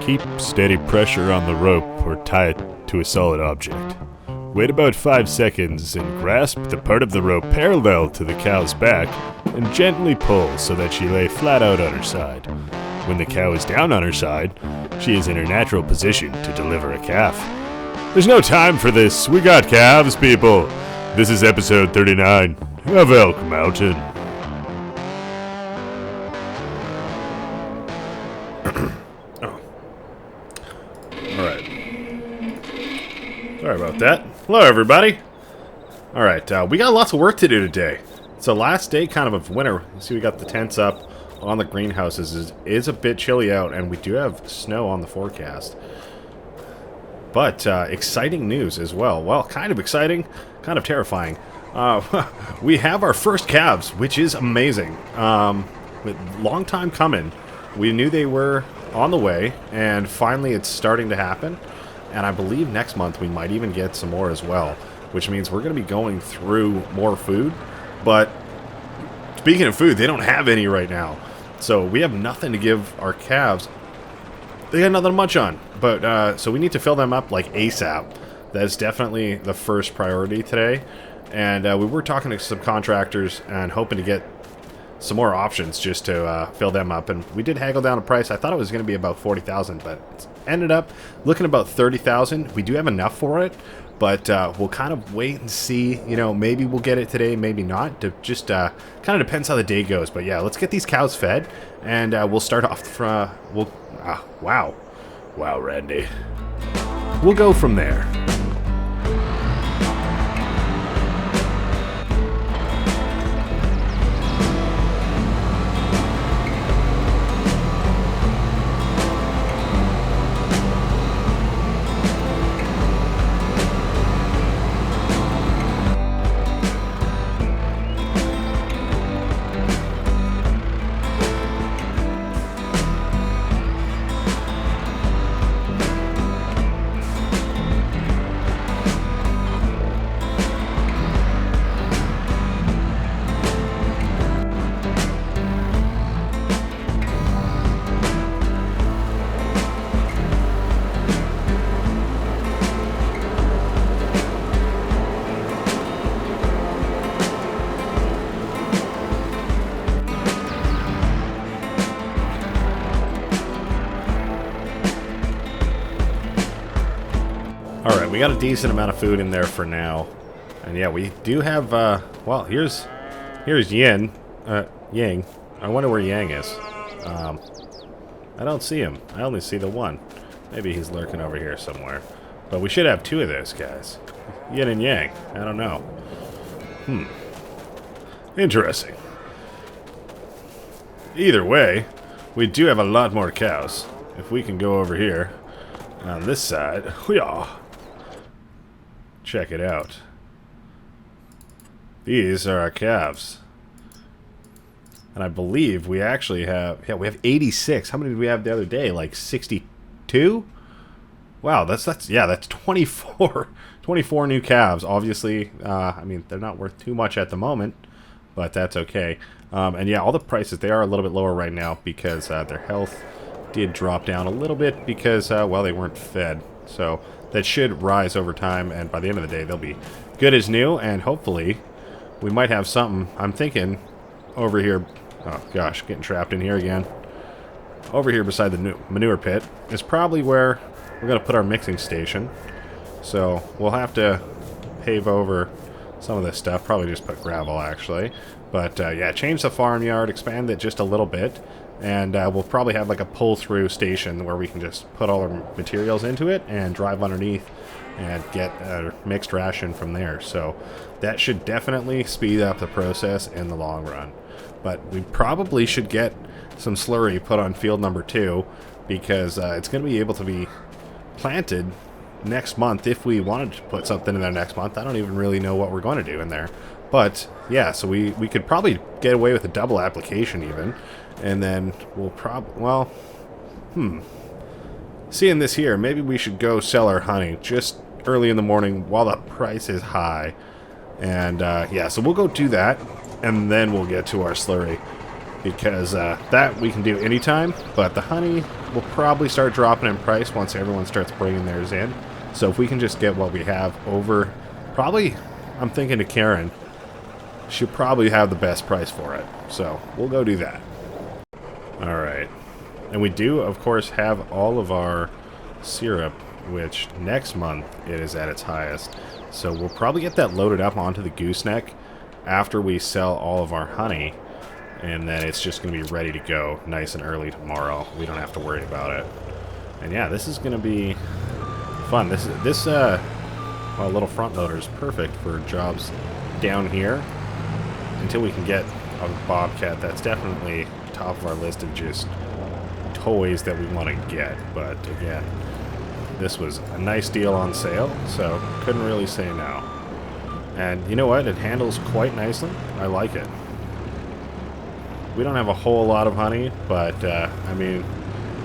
Keep steady pressure on the rope or tie it to a solid object. Wait about 5 seconds and grasp the part of the rope parallel to the cow's back and gently pull so that she lay flat out on her side. When the cow is down on her side, she is in her natural position to deliver a calf. There's no time for this. We got calves, people. This is episode 39 of Elk Mountain. Alright. Sorry about that. Hello, everybody. Alright, we got lots of work to do today. It's the last day kind of winter. You see we got the tents up on the greenhouses. It is a bit chilly out, and we do have snow on the forecast. But exciting news as well. Well, kind of exciting, kind of terrifying. We have our first calves, which is amazing. Long time coming. We knew they were on the way, and finally it's starting to happen. And I believe next month we might even get some more as well, which means we're going to be going through more food. But speaking of food, they don't have any right now. So we have nothing to give our calves. They got nothing much on. But so we need to fill them up like ASAP. That is definitely the first priority today. And we were talking to some contractors and hoping to get some more options just to fill them up. And we did haggle down a price. I thought it was going to be about 40,000, but it ended up looking about 30,000. We do have enough for it, but we'll kind of wait and see. You know, maybe we'll get it today, maybe not. Just kind of depends how the day goes. But yeah, let's get these cows fed, and we'll start off from. Wow, Randy. We'll go from there. Alright, we got a decent amount of food in there for now. And yeah, we do have, well, here's Yang. I wonder where Yang is. I don't see him. I only see the one. Maybe he's lurking over here somewhere. But we should have two of those guys. Yin and Yang. I don't know. Interesting. Either way, we do have a lot more cows. If we can go over here on this side. Check it out. These are our calves. And I believe we actually have... Yeah, we have 86. How many did we have the other day? Like 62? Wow, that's 24. 24 new calves. Obviously, I mean, they're not worth too much at the moment, but that's okay. And yeah, all the prices, they are a little bit lower right now because their health did drop down a little bit because, well, they weren't fed. So that should rise over time, and by the end of the day, they'll be good as new, and hopefully we might have something. I'm thinking over here, oh gosh, getting trapped in here again. Over here beside the manure pit is probably where we're going to put our mixing station. So we'll have to pave over some of this stuff, probably just put gravel actually. But yeah, change the farmyard, expand it just a little bit. And we'll probably have like a pull-through station where we can just put all our materials into it and drive underneath and get a mixed ration from there. So that should definitely speed up the process in the long run. But we probably should get some slurry put on field number 2 because it's going to be able to be planted next month if we wanted to put something in there next month. I don't even really know what we're going to do in there. But yeah, so we could probably get away with a double application even. And then we'll probably, well, seeing this here, maybe we should go sell our honey just early in the morning while the price is high. And yeah, so we'll go do that, and then we'll get to our slurry. because that we can do anytime, but the honey will probably start dropping in price once everyone starts bringing theirs in. So if we can just get what we have over, probably, I'm thinking to Karen, she'll probably have the best price for it. So we'll go do that. Alright. And we do, of course, have all of our syrup, which next month it is at its highest. So we'll probably get that loaded up onto the gooseneck after we sell all of our honey. And then it's just going to be ready to go nice and early tomorrow. We don't have to worry about it. And yeah, this is going to be fun. This well, little front loader is perfect for jobs down here. Until we can get a Bobcat, that's definitely top of our list of just toys that we want to get. But again, this was a nice deal on sale, so couldn't really say no. And you know what? It handles quite nicely. I like it. We don't have a whole lot of honey, but I mean,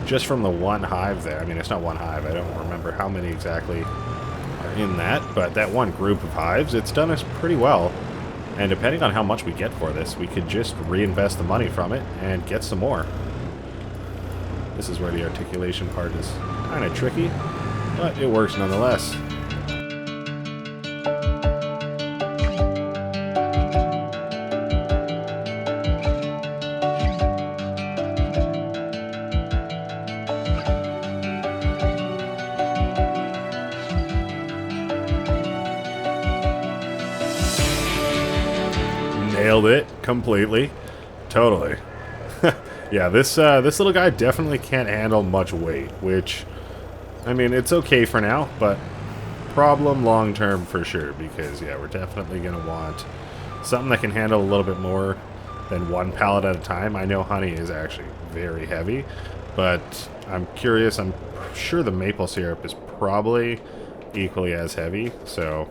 just from the one hive there, I mean, it's not one hive, I don't remember how many exactly are in that, but that one group of hives, it's done us pretty well. And depending on how much we get for this, we could just reinvest the money from it and get some more. This is where the articulation part is kind of tricky, but it works nonetheless. Nailed it completely. Totally. Yeah, this little guy definitely can't handle much weight, which, I mean, it's okay for now, but problem long term for sure, because, yeah, we're definitely going to want something that can handle a little bit more than one pallet at a time. I know honey is actually very heavy, but I'm curious, I'm sure the maple syrup is probably equally as heavy, so,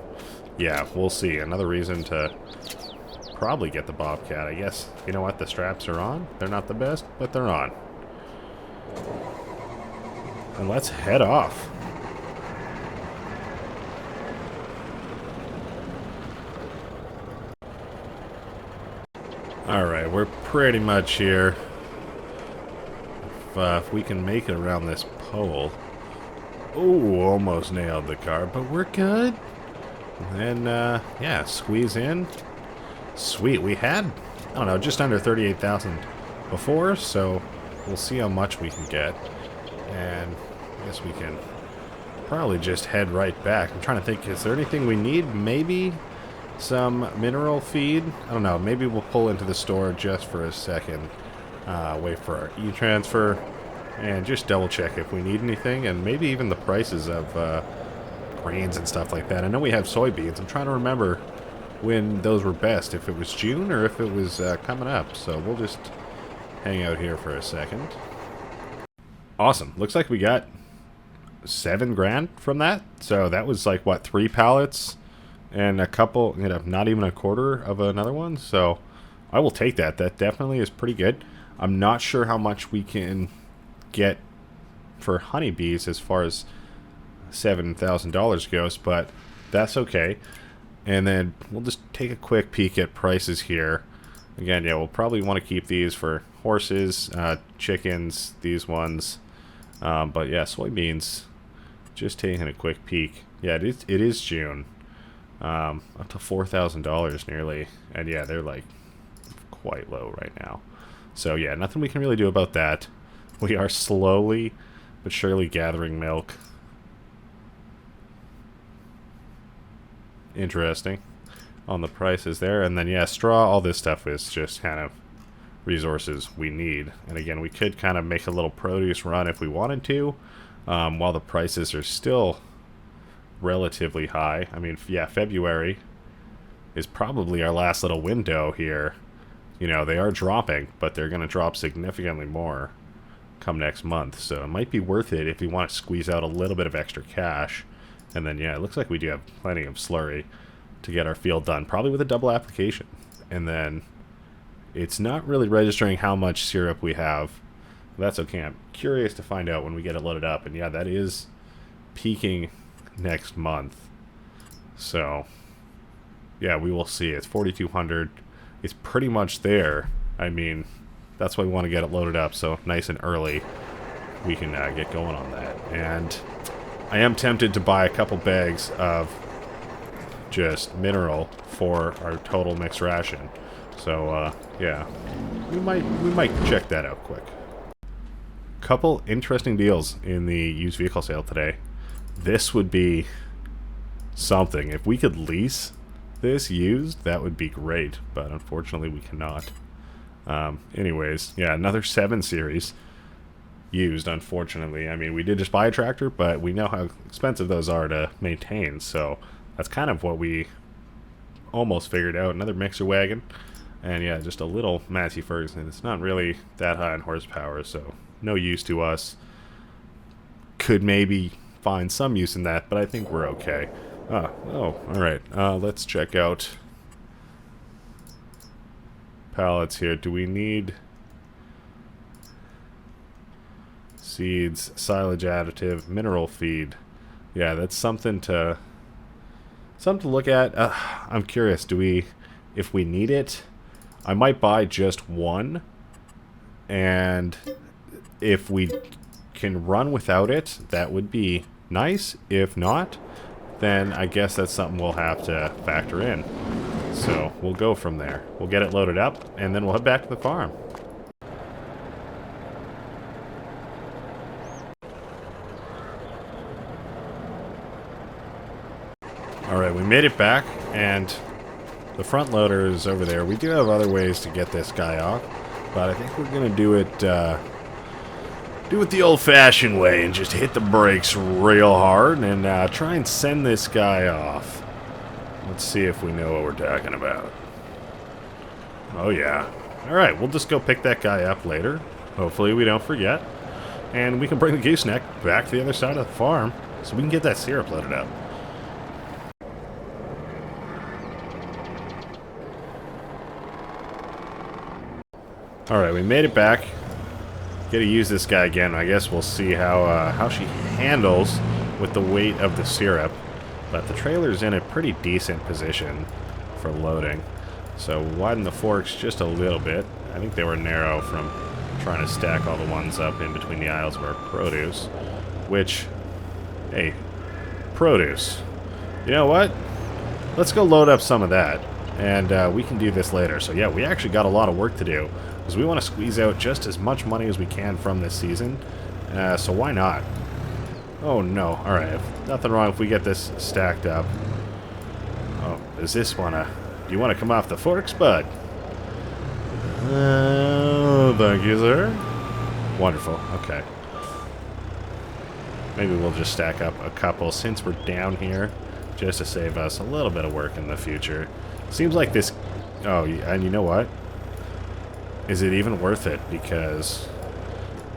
yeah, we'll see. Another reason to probably get the Bobcat, I guess. You know what? The straps are on. They're not the best, but they're on. And let's head off. Alright, we're pretty much here. If we can make it around this pole. Oh, almost nailed the car, but we're good. And yeah, squeeze in. Sweet, we had, I don't know, just under 38,000 before, so we'll see how much we can get. And I guess we can probably just head right back. I'm trying to think, is there anything we need? Maybe some mineral feed? I don't know, maybe we'll pull into the store just for a second, wait for our e-transfer, and just double check if we need anything, and maybe even the prices of grains and stuff like that. I know we have soybeans. I'm trying to remember when those were best, if it was June or if it was coming up. So we'll just hang out here for a second. Awesome. Looks like we got $7 grand from that. So that was like, what, 3 pallets and a couple, you know, not even a quarter of another one. So I will take that. That definitely is pretty good. I'm not sure how much we can get for honeybees as far as $7,000 goes, but that's okay. And then we'll just take a quick peek at prices here. Again, yeah, we'll probably want to keep these for horses, chickens, these ones. But yeah, soybeans, just taking a quick peek. Yeah, it is June. Up to $4,000 nearly. And yeah, they're like quite low right now. So yeah, nothing we can really do about that. We are slowly but surely gathering milk. Interesting on the prices there. And then yeah, straw, all this stuff is just kind of resources we need. And again, we could kind of make a little produce run if we wanted to, while the prices are still relatively high. I mean, yeah, February is probably our last little window here. You know, they are dropping, but they're going to drop significantly more come next month. So it might be worth it if you want to squeeze out a little bit of extra cash. And then, yeah, it looks like we do have plenty of slurry to get our field done, probably with a double application. And then it's not really registering how much syrup we have. That's okay. I'm curious to find out when we get it loaded up. And yeah, that is peaking next month. So, yeah, we will see. It's 4,200. It's pretty much there. I mean, that's why we want to get it loaded up, so nice and early we can get going on that. And I am tempted to buy a couple bags of just mineral for our total mixed ration. So yeah, we might check that out quick. Couple interesting deals in the used vehicle sale today. This would be something. If we could lease this used, that would be great, but unfortunately we cannot. Anyways, yeah, another 7 Series used, unfortunately. I mean, we did just buy a tractor, but we know how expensive those are to maintain, so that's kind of what we almost figured out. Another mixer wagon, and yeah, just a little Massey Ferguson. It's not really that high in horsepower, so no use to us. Could maybe find some use in that, but I think we're okay. Oh, alright. Let's check out pallets here. Do we need seeds, silage additive, mineral feed? Yeah, that's something to look at. I'm curious, if we need it, I might buy just one, and if we can run without it, that would be nice. If not, then I guess that's something we'll have to factor in. So we'll go from there. We'll get it loaded up, and then we'll head back to the farm. Alright, we made it back, and the front loader is over there. We do have other ways to get this guy off, but I think we're going to do it the old-fashioned way and just hit the brakes real hard and try and send this guy off. Let's see if we know what we're talking about. Oh yeah. Alright, we'll just go pick that guy up later. Hopefully we don't forget. And we can bring the gooseneck back to the other side of the farm so we can get that syrup loaded up. Alright, we made it back. Gotta use this guy again. I guess we'll see how she handles with the weight of the syrup. But the trailer's in a pretty decent position for loading. So widen the forks just a little bit. I think they were narrow from trying to stack all the ones up in between the aisles of our produce. Which, hey, produce. You know what? Let's go load up some of that. And we can do this later. So yeah, we actually got a lot of work to do, because we want to squeeze out just as much money as we can from this season. So why not? Oh no. Alright, nothing wrong if we get this stacked up. Oh, does this wanna... Do you want to come off the forks, bud? Oh, thank you, sir. Wonderful. Okay. Maybe we'll just stack up a couple since we're down here, just to save us a little bit of work in the future. Seems like this... Oh, and you know what? Is it even worth it? Because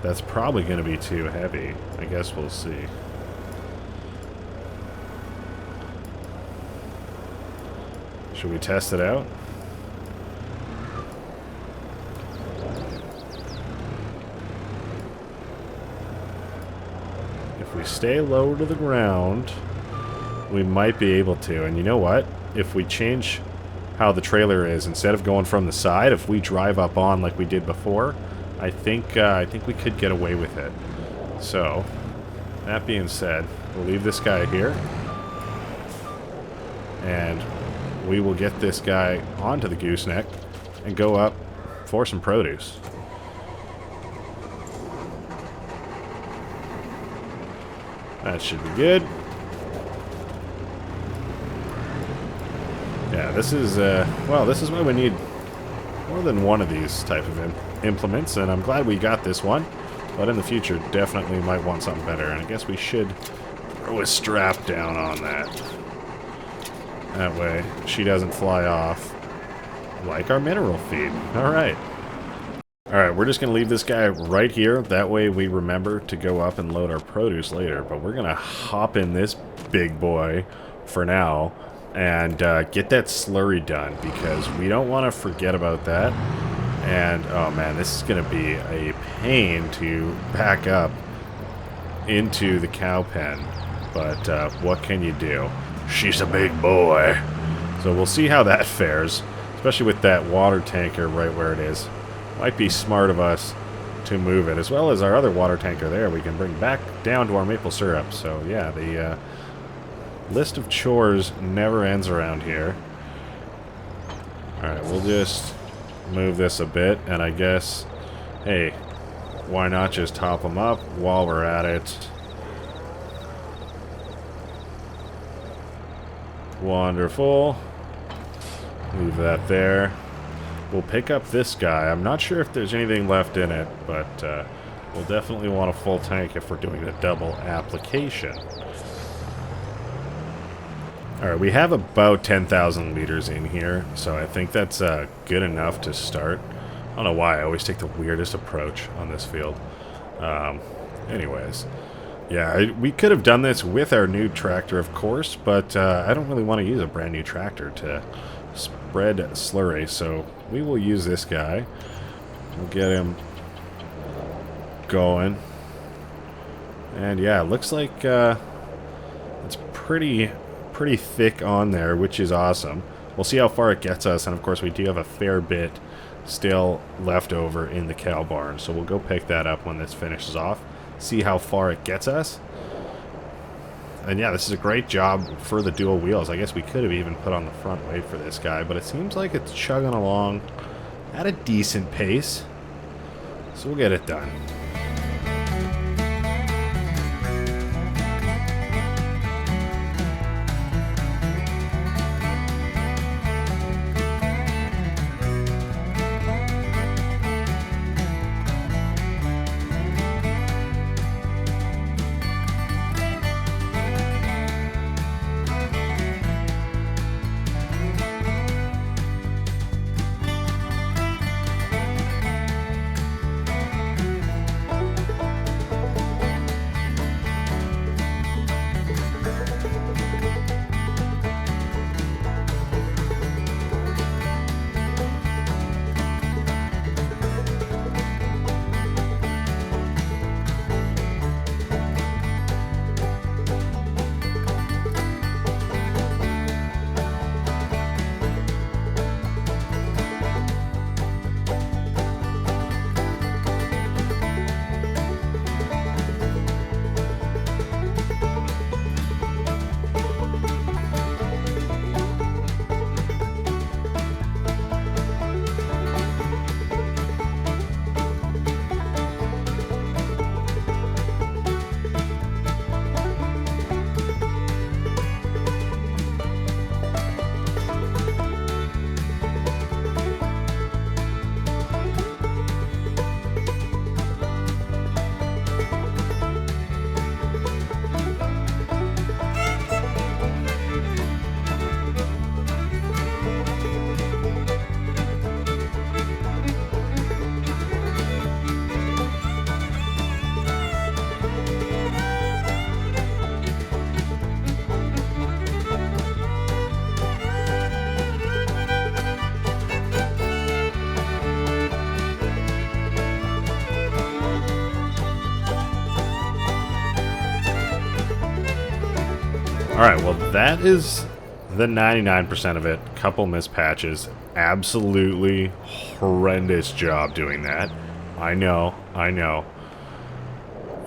that's probably going to be too heavy. I guess we'll see. Should we test it out? If we stay low to the ground, we might be able to. And you know what? If we change how the trailer is, instead of going from the side, if we drive up on like we did before, I think we could get away with it. So, that being said, we'll leave this guy here, and we will get this guy onto the gooseneck and go up for some produce. That should be good. Yeah, this is, well, this is why we need more than one of these type of implements, and I'm glad we got this one, but in the future, definitely might want something better, and I guess we should throw a strap down on that. That way, she doesn't fly off like our mineral feed. Alright. Alright, we're just going to leave this guy right here, that way we remember to go up and load our produce later, but we're going to hop in this big boy for now, and get that slurry done, because we don't want to forget about that. And oh man, this is going to be a pain to back up into the cow pen, but what can you do? She's a big boy. So we'll see how that fares, especially with that water tanker right where it is. Might be smart of us to move it, as well as our other water tanker there we can bring back down to our maple syrup. So yeah, the list of chores never ends around here. Alright, we'll just move this a bit, and I guess, hey, why not just top them up while we're at it? Wonderful. Move that there. We'll pick up this guy. I'm not sure if there's anything left in it, but we'll definitely want a full tank if we're doing a double application. Alright, we have about 10,000 liters in here, so I think that's good enough to start. I don't know why, I always take the weirdest approach on this field. Anyways. Yeah, we could have done this with our new tractor, of course, but I don't really want to use a brand new tractor to spread slurry, so we will use this guy. We'll get him going. And yeah, it looks like it's pretty thick on there, which is awesome. We'll see how far it gets us, and of course we do have a fair bit still left over in the cow barn, so we'll go pick that up when this finishes off, see how far it gets us. And yeah, this is a great job for the dual wheels. I guess we could have even put on the front weight for this guy, but it seems like it's chugging along at a decent pace. So we'll get it done. Alright, well that is the 99% of it. Couple missed patches. Absolutely horrendous job doing that. I know.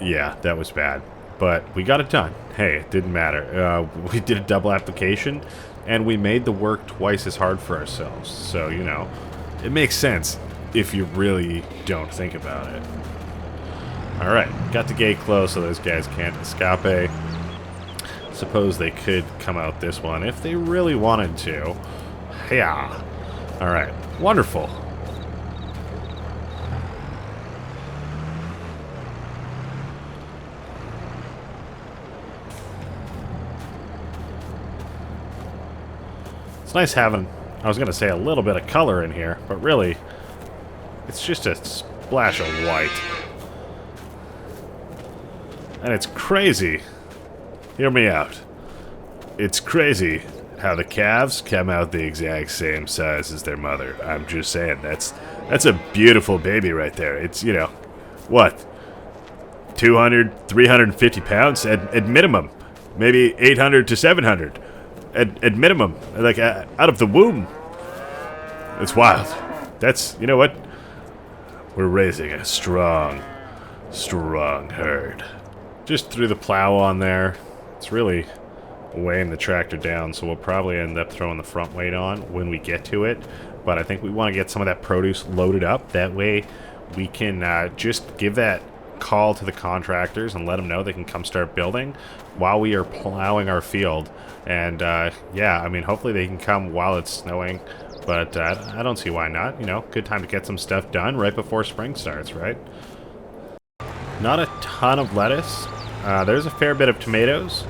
Yeah, that was bad. But we got it done. Hey, it didn't matter. We did a double application, and we made the work twice as hard for ourselves. So, you know, it makes sense if you really don't think about it. Alright, got the gate closed so those guys can't escape. Suppose they could come out this one if they really wanted to. Yeah. Alright, wonderful. It's nice having, I was going to say, a little bit of color in here, but really, it's just a splash of white. And it's crazy. Hear me out. It's crazy how the calves come out the exact same size as their mother. I'm just saying, that's a beautiful baby right there. It's, you know, what? 200, 350 pounds at minimum. Maybe 800 to 700 at minimum. Like, out of the womb. It's wild. That's, you know what? We're raising a strong herd. Just threw the plow on there. It's really weighing the tractor down, so we'll probably end up throwing the front weight on when we get to it. But I think we want to get some of that produce loaded up. That way we can just give that call to the contractors and let them know they can come start building while we are plowing our field. And yeah, I mean, hopefully they can come while it's snowing, but I don't see why not. You know, good time to get some stuff done right before spring starts, right? Not a ton of lettuce. There's a fair bit of tomatoes,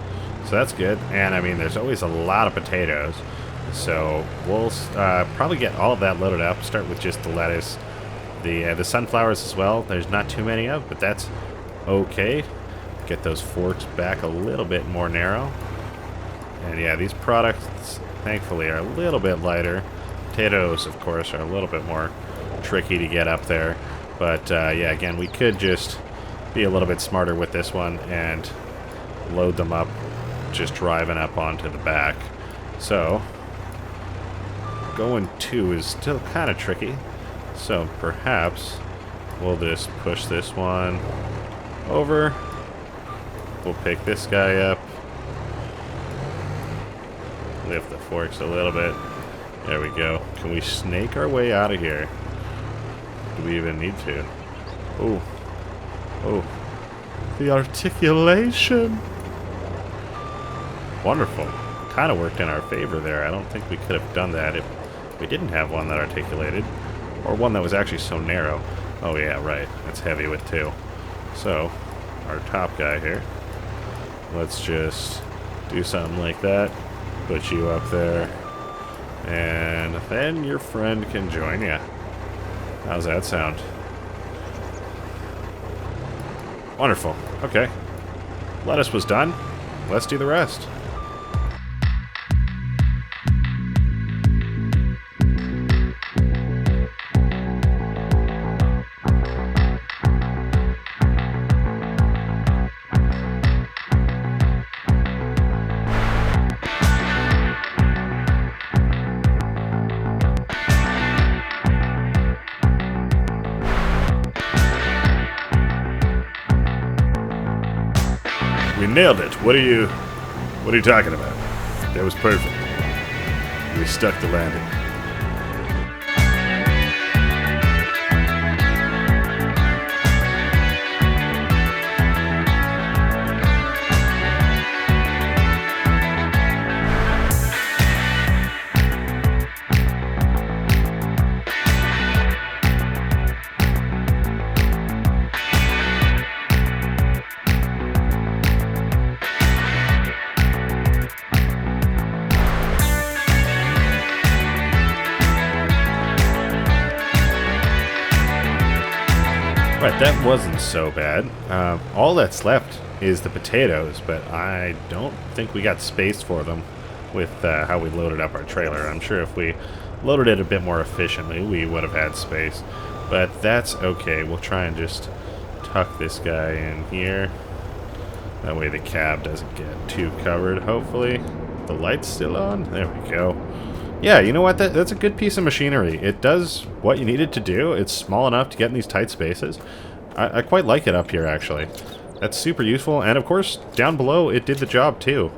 so that's good. And I mean, there's always a lot of potatoes, so we'll probably get all of that loaded up. Start with just the lettuce. The sunflowers as well, there's not too many of, but that's okay. Get those forks back a little bit more narrow. And yeah, these products, thankfully, are a little bit lighter. Potatoes, of course, are a little bit more tricky to get up there. But yeah, again, we could just be a little bit smarter with this one and load them up, just driving up onto the back. So, going 2 is still kind of tricky. So perhaps we'll just push this one over. We'll pick this guy up. Lift the forks a little bit. There we go. Can we snake our way out of here? Do we even need to? Oh. Oh. The articulation. Wonderful. Kind of worked in our favor there. I don't think we could have done that if we didn't have one that articulated. Or one that was actually so narrow. Oh yeah, right. That's heavy with 2. So, our top guy here. Let's just do something like that. Put you up there. And then your friend can join you. How's that sound? Wonderful. Okay. Lettuce was done. Let's do the rest. We nailed it. What are you talking about? That was perfect. We stuck the landing. Right, that wasn't so bad. All that's left is the potatoes, but I don't think we got space for them with how we loaded up our trailer. I'm sure if we loaded it a bit more efficiently, we would have had space. But that's okay. We'll try and just tuck this guy in here. That way the cab doesn't get too covered, hopefully. The light's still on? There we go. Yeah, you know what? That's a good piece of machinery. It does what you need it to do. It's small enough to get in these tight spaces. I quite like it up here, actually. That's super useful. And, of course, down below, it did the job, too.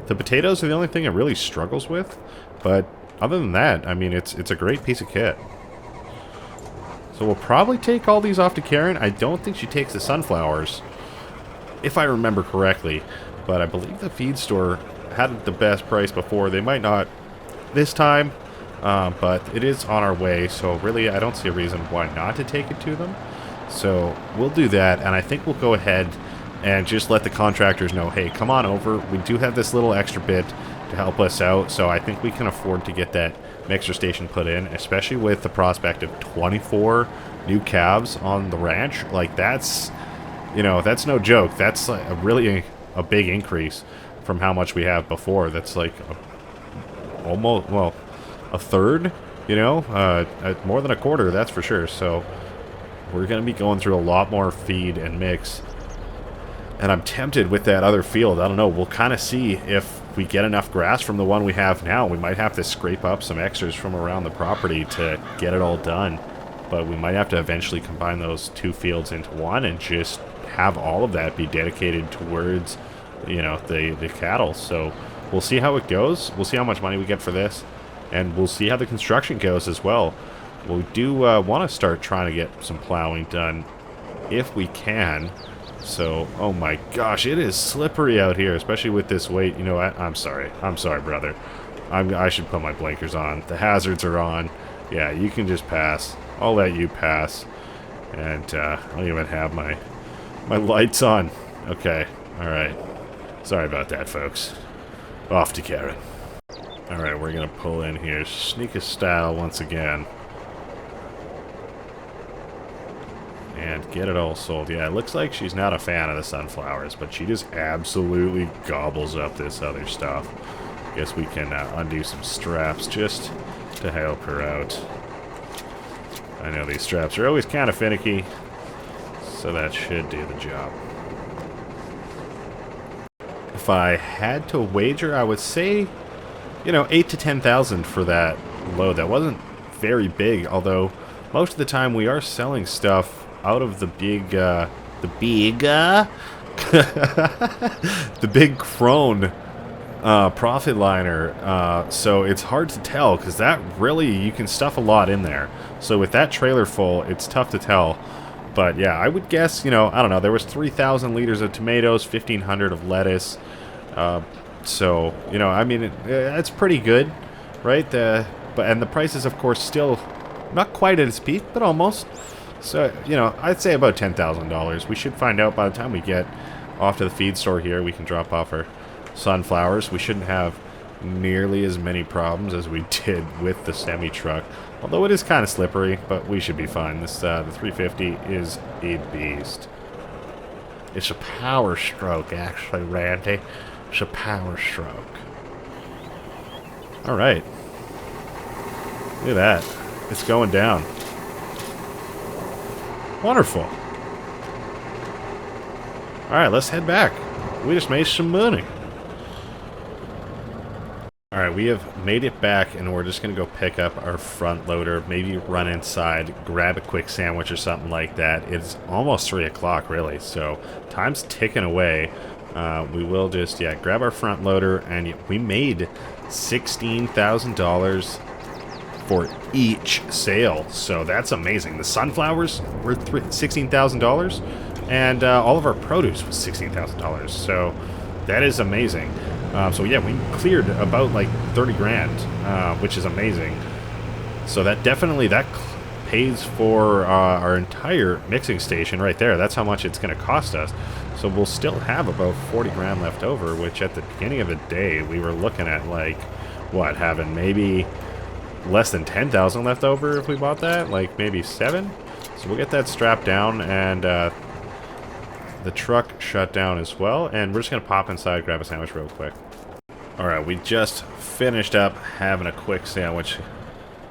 The potatoes are the only thing it really struggles with. But other than that, I mean, it's a great piece of kit. So we'll probably take all these off to Karen. I don't think she takes the sunflowers, if I remember correctly. But I believe the feed store had the best price before. They might not this time, but it is on our way, so really I don't see a reason why not to take it to them. So we'll do that, and I think we'll go ahead and just let the contractors know, hey, come on over. We do have this little extra bit to help us out, so I think we can afford to get that mixer station put in, especially with the prospect of 24 new calves on the ranch. Like, that's, you know, that's no joke. That's like a big increase from how much we have before. That's like almost, well, a third, you know, more than a quarter, that's for sure. So we're going to be going through a lot more feed and mix. And I'm tempted with that other field. I don't know. We'll kind of see if we get enough grass from the one we have now. We might have to scrape up some extras from around the property to get it all done. but we might have to eventually combine those two fields into one and just have all of that be dedicated towards, you know, the cattle. So we'll see how it goes. We'll see how much money we get for this, and we'll see how the construction goes as well. We do want to start trying to get some plowing done if we can. So, oh my gosh, it is slippery out here, especially with this weight. You know what? I'm sorry, brother. I should put my blinkers on. The hazards are on. Yeah, you can just pass. I'll let you pass. And I don't even have my lights on. Okay, alright. Sorry about that, folks. Off to Karen. Alright, we're going to pull in here. Sneaker style once again. And get it all sold. Yeah, it looks like she's not a fan of the sunflowers, but she just absolutely gobbles up this other stuff. Guess we can undo some straps just to help her out. I know these straps are always kind of finicky, so that should do the job. If I had to wager, I would say, you know, 8 to 10,000 for that load. That wasn't very big, although most of the time we are selling stuff out of the big, the big crone profit liner. So it's hard to tell, because that really, you can stuff a lot in there. So with that trailer full, it's tough to tell. But yeah, I would guess, you know, I don't know, there was 3,000 liters of tomatoes, 1,500 of lettuce. So, you know, I mean, that's pretty good, right? And the price is, of course, still not quite at its peak, but almost. So, you know, I'd say about $10,000. We should find out by the time we get off to the feed store here. We can drop off our sunflowers. We shouldn't have nearly as many problems as we did with the semi-truck. Although it is kind of slippery, but we should be fine. This the 350 is a beast. It's a power stroke, actually, Randy. It's a power stroke. Alright. Look at that. It's going down. Wonderful. Alright, let's head back. We just made some money. Alright, we have made it back, and we're just going to go pick up our front loader, maybe run inside, grab a quick sandwich or something like that. It's almost 3 o'clock, really, so time's ticking away. We will just, yeah, grab our front loader, and we made $16,000 for each sale, so that's amazing. The sunflowers were $16,000, and all of our produce was $16,000, so that is amazing. So yeah, we cleared about like 30 grand, which is amazing. So that definitely, pays for our entire mixing station right there. That's how much it's going to cost us. So we'll still have about 40 grand left over, which at the beginning of the day, we were looking at like, what, having maybe less than 10,000 left over if we bought that, like maybe 7. So we'll get that strapped down, and the truck shut down as well, and we're just gonna pop inside, grab a sandwich real quick. Alright, we just finished up having a quick sandwich.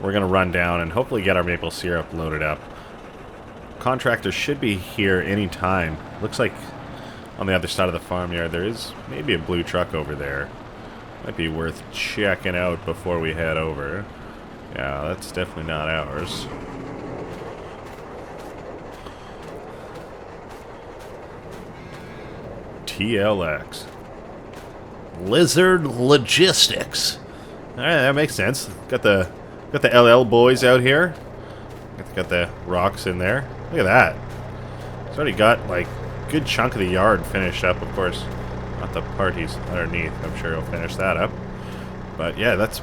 We're gonna run down and hopefully get our maple syrup loaded up. Contractor should be here anytime. Looks like on the other side of the farmyard there is maybe a blue truck over there. Might be worth checking out before we head over. Yeah, that's definitely not ours. TLX. Lizard Logistics. Alright, that makes sense. Got the LL boys out here. Got the rocks in there. Look at that. It's already got like a good chunk of the yard finished up, of course. Not the part he's underneath. I'm sure he'll finish that up. But yeah, that's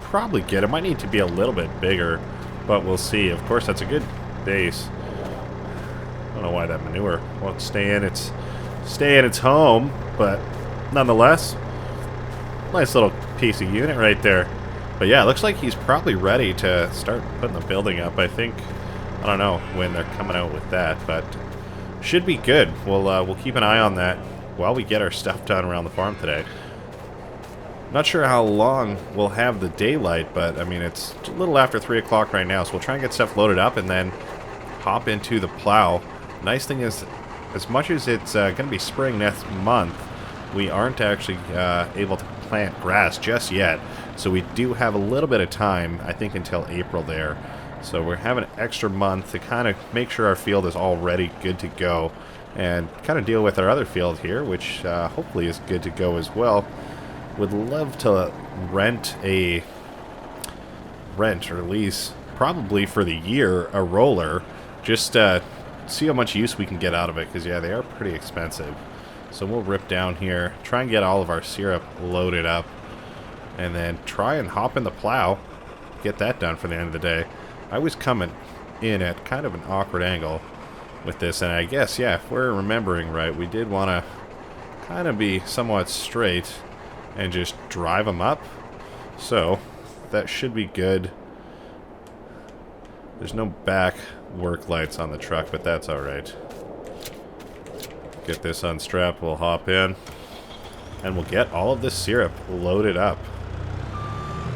probably good. It might need to be a little bit bigger, but we'll see. Of course, that's a good base. I don't know why that manure won't stay in its home, but nonetheless, nice little piece of unit right there. But yeah, it looks like he's probably ready to start putting the building up. I think, I don't know when they're coming out with that, but should be good. We'll keep an eye on that while we get our stuff done around the farm today. Not sure how long we'll have the daylight, but I mean, it's a little after 3 o'clock right now, so we'll try and get stuff loaded up and then hop into the plow. Nice thing is, as much as it's going to be spring next month, we aren't actually able to plant grass just yet, so we do have a little bit of time, I think until April there. So we're having an extra month to kind of make sure our field is already good to go, and kind of deal with our other field here, which hopefully is good to go as well. Would love to rent or lease, probably for the year, a roller, just see how much use we can get out of it, because yeah, they are pretty expensive. So we'll rip down here, try and get all of our syrup loaded up, and then try and hop in the plow, get that done for the end of the day. I was coming in at kind of an awkward angle with this, and I guess, yeah, if we're remembering right, we did want to kind of be somewhat straight and just drive them up. So that should be good. There's no back work lights on the truck, but that's alright. Get this unstrapped, we'll hop in, and we'll get all of this syrup loaded up.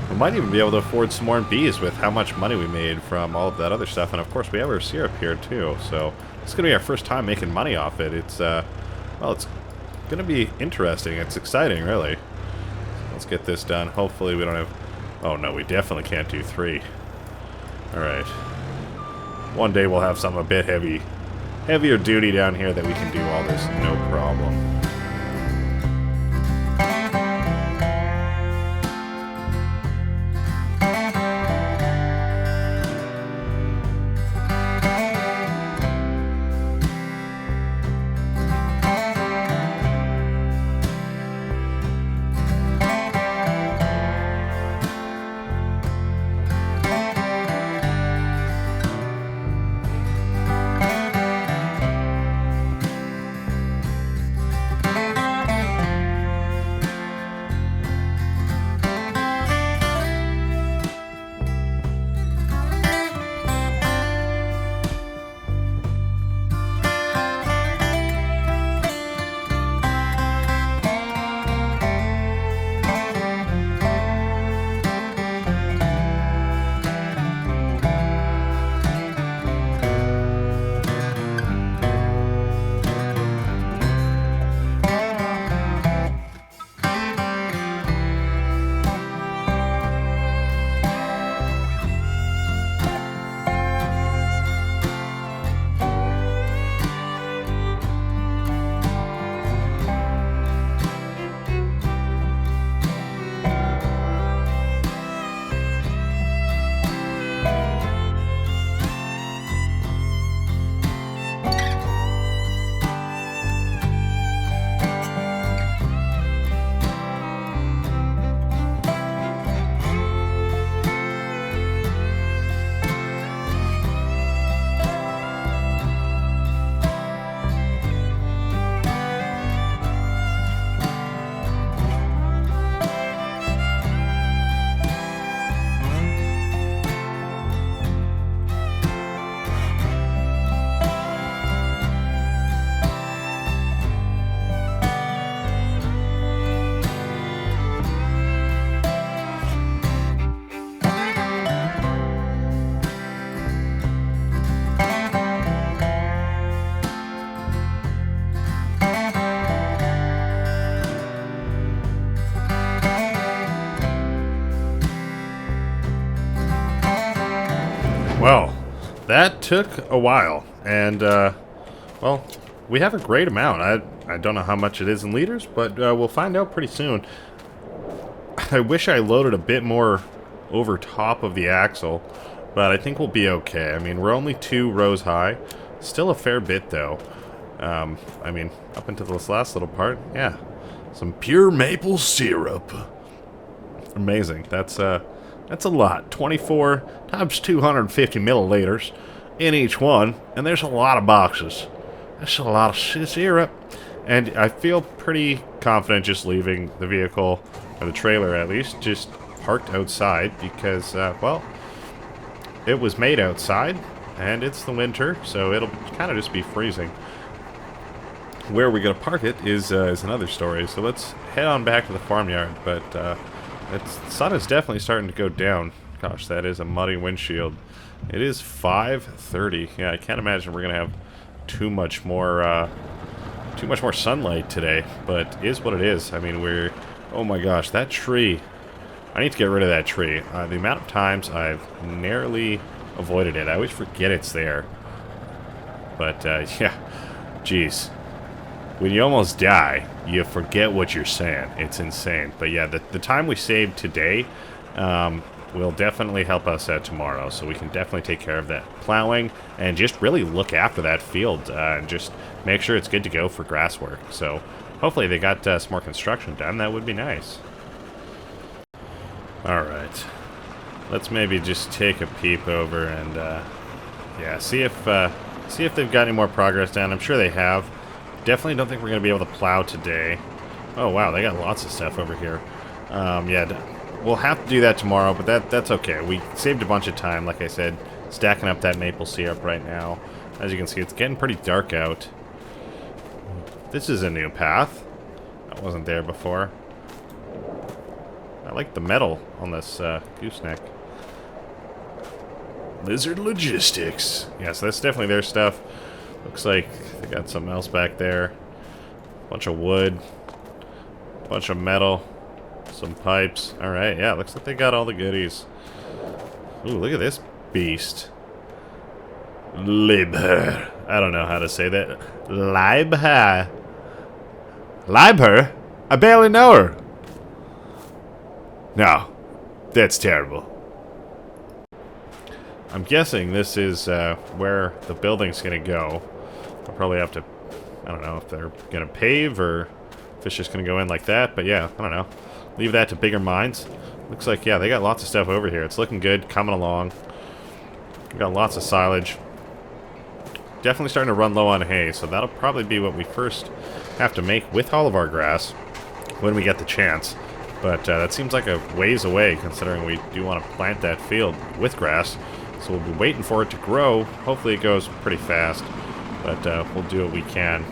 We might even be able to afford some more bees with how much money we made from all of that other stuff. And of course we have our syrup here too, so it's going to be our first time making money off it. It's, well, it's going to be interesting. It's exciting, really. Let's get this done. Hopefully we don't have... Oh no, we definitely can't do 3. Alright. One day we'll have something a bit heavier duty down here that we can do all this no problem. Well, that took a while, and, well, we have a great amount. I don't know how much it is in liters, but we'll find out pretty soon. I wish I loaded a bit more over top of the axle, but I think we'll be okay. I mean, we're only 2 rows high. Still a fair bit, though. I mean, up into this last little part, yeah. Some pure maple syrup. Amazing. That's a lot. 24 times 250 milliliters in each one, and there's a lot of boxes. That's a lot of syrup. And I feel pretty confident just leaving the vehicle, or the trailer at least, just parked outside because, well, it was made outside, and it's the winter, so it'll kind of just be freezing. Where we're going to park it is another story, so let's head on back to the farmyard, but the sun is definitely starting to go down. Gosh, that is a muddy windshield. It is 5:30. Yeah, I can't imagine we're going to have too much more sunlight today, but it is what it is. I mean, oh my gosh, that tree. I need to get rid of that tree. The amount of times I've narrowly avoided it. I always forget it's there. But, yeah. Jeez. When you almost die, you forget what you're saying. It's insane. But yeah, the time we saved today will definitely help us out tomorrow. So we can definitely take care of that plowing and just really look after that field and just make sure it's good to go for grass work. So hopefully they got some more construction done. That would be nice. Alright. Let's maybe just take a peep over and yeah, see if they've got any more progress done. I'm sure they have. Definitely don't think we're going to be able to plow today. Oh, wow, they got lots of stuff over here. Yeah, we'll have to do that tomorrow, but that's okay. We saved a bunch of time, like I said, stacking up that maple syrup right now. As you can see, it's getting pretty dark out. This is a new path. That wasn't there before. I like the metal on this gooseneck. Lizard Logistics. Yeah, so that's definitely their stuff. Looks like they got something else back there. Bunch of wood. Bunch of metal. Some pipes. Alright, yeah, looks like they got all the goodies. Ooh, look at this beast. Libher. I don't know how to say that. Libher. Libher? I barely know her. No. That's terrible. I'm guessing this is where the building's going to go. I'll probably have to, I don't know if they're going to pave or if it's just going to go in like that. But yeah, I don't know. Leave that to bigger minds. Looks like, yeah, they got lots of stuff over here. It's looking good, coming along. We got lots of silage. Definitely starting to run low on hay, so that'll probably be what we first have to make with all of our grass when we get the chance. But that seems like a ways away, considering we do want to plant that field with grass. So we'll be waiting for it to grow. Hopefully it goes pretty fast, but we'll do what we can.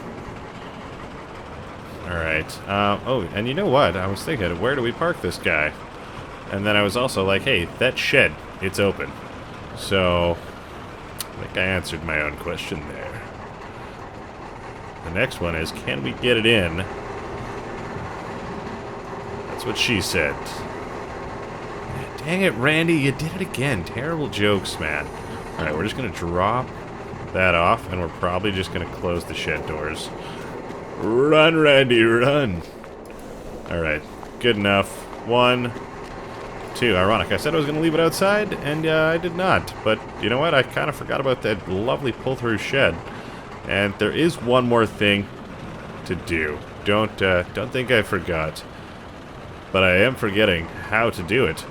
Alright. Oh, and you know what? I was thinking, where do we park this guy? And then I was also like, hey, that shed, it's open. So, I think I answered my own question there. The next one is, can we get it in? That's what she said. Dang it, Randy, you did it again. Terrible jokes, man. Alright, we're just going to drop that off, and we're probably just going to close the shed doors. Run, Randy, run. Alright, good enough. 1, 2. Ironic. I said I was going to leave it outside, and I did not. But you know what? I kind of forgot about that lovely pull-through shed. And there is one more thing to do. Don't think I forgot. But I am forgetting how to do it.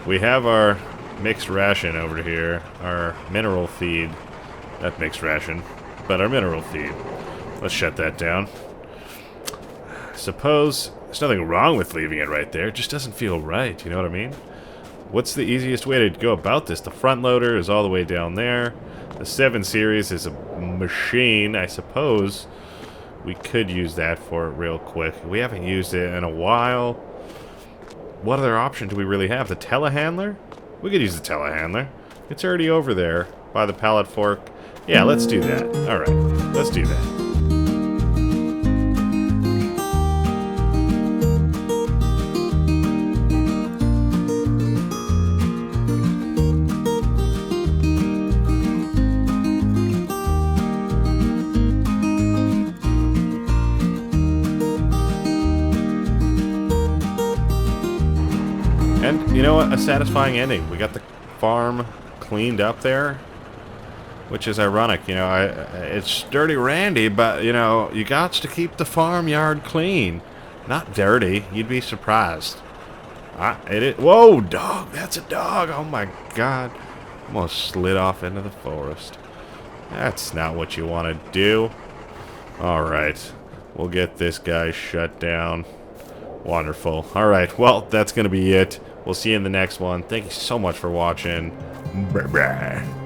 We have our mixed ration over here, our mineral feed. Not mixed ration, but our mineral feed. Let's shut that down. I suppose there's nothing wrong with leaving it right there. It just doesn't feel right, you know what I mean? What's the easiest way to go about this? The front loader is all the way down there. The 7 Series is a machine. I suppose we could use that for it real quick. We haven't used it in a while. What other option do we really have? The telehandler? We could use the telehandler. It's already over there by the pallet fork. Yeah, let's do that. Alright, let's do that. And, you know what? A satisfying ending. We got the farm cleaned up there, which is ironic. You know, it's Dirty Randy, but, you know, you got to keep the farmyard clean. Not dirty. You'd be surprised. Whoa, dog. That's a dog. Oh, my God. Almost slid off into the forest. That's not what you want to do. All right. We'll get this guy shut down. Wonderful. All right. Well, that's going to be it. We'll see you in the next one. Thank you so much for watching. Bye-bye.